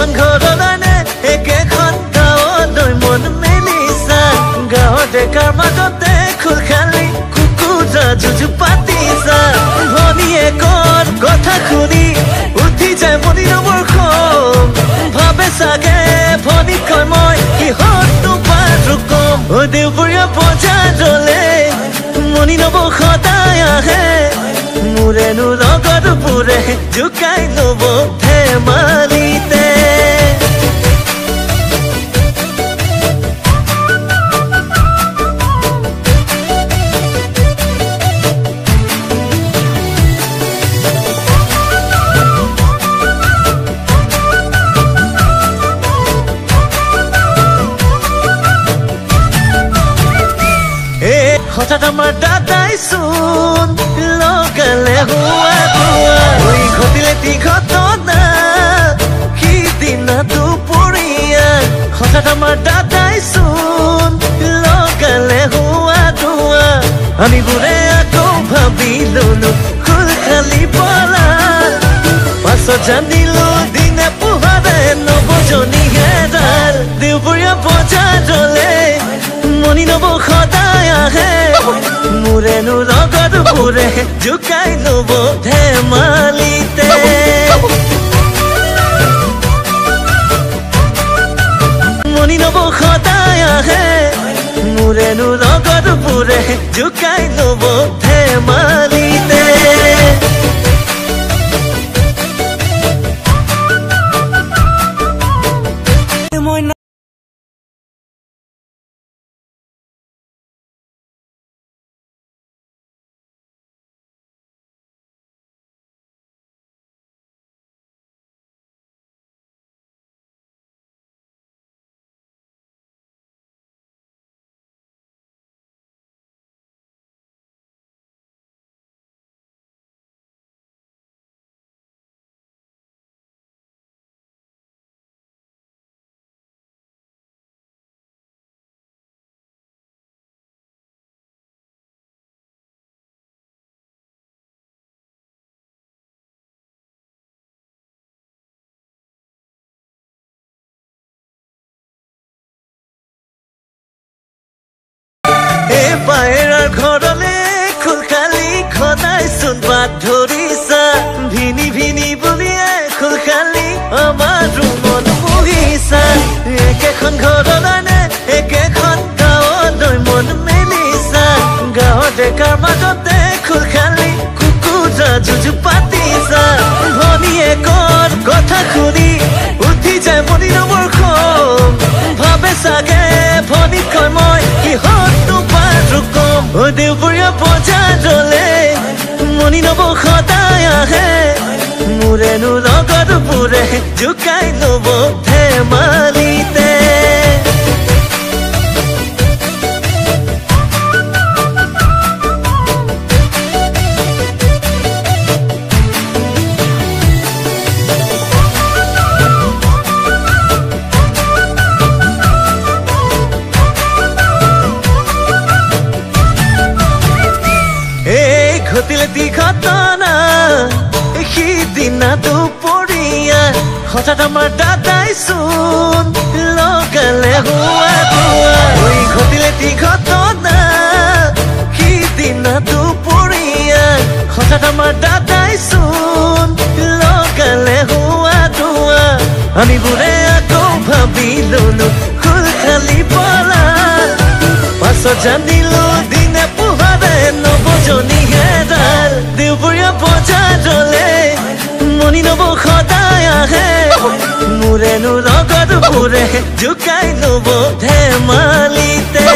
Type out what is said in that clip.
একেখন ঘৰলৈ একেখন গাঁৱলৈ মন মেলিছা গাঁৱৰ ডেকাৰ মাজতে খোল খালি কুকুৰা যুঁজ পাতিছা ভনীয়েকৰ কথা শুনি উঠি যায় মনিৰ মোৰ খং ভাবে চাগে ভনীকৈ মই কিহতনো পাৰো কম দেওবৰীয়া বজাৰলৈ মনি নব সদায় আহে মোৰেনো লগত পুৰে জোকাই লব ধেমালিতে হঠাৎ আমাৰ দাদাই চোন লগালে হুৱা দুৱা ঘটিলে তি ঘটনা সিদিনা দুপৰীয়া হঠাৎ আমাৰ দাদাই চোন লগালে হুৱা দুৱা আমিবোৰে আকৌ ভাবি ললো খোল খালি পলা পাছত জানিলো দিনে পোহাৰে নৱজনী হেৰাল দেওবৰীয়া বজাৰলৈ মনি নব সদায় আহে মোৰেনো লগত পুৰে জোকাই লব ধেমালিতে মনি নব সদায় আহে মোৰেনো লগত পুৰে জোকাই লব ধেমালিতে পায়েৰাৰ ঘৰলে খোল খালি খনাইচোন বাট ধৰিছা ভিনি ভিনি বুলিয়াই খোল খালি আমাৰ ৰুমত বহিছা একেখন ঘৰলৈ একেখন গাঁৱলৈ মন মেলিছা গাঁৱৰ ডেকাৰ মাজতে খোল খালি কুকুৰা যুঁজ পাতিছা ভনীয়েকৰ কথা শুনি উঠি যায় মনিৰ মোৰ খং ভাবে চাগে ভনীকৈ মই কিহতনো পাৰো কম দেওবৰীয়া বজাৰলৈ মনি নব সদায় আহে মোৰেনো লগত পুৰে জোকাই লব ধেমালিতে ঘটিলে তি ঘটনা সিদিনা দুপৰীয়া হঠাৎ আমাৰ দাদাই চোন লগালে হুৱা দুৱা ঘটিলে তি ঘটনা সিদিনা দুপৰীয়া হঠাৎ আমাৰ দাদাই চোন লগালে হুৱা দুৱা আমিবোৰে আকৌ ভাবি ললো খোল খালি পলা পাছত জানিলো দিনে পোহাৰে নৱজনী হেৰাল দেওবৰীয়া বজাৰলৈ মনি নব সদায় আহে মোৰেনো লগত পুৰে জোকাই লব ধেমালিতে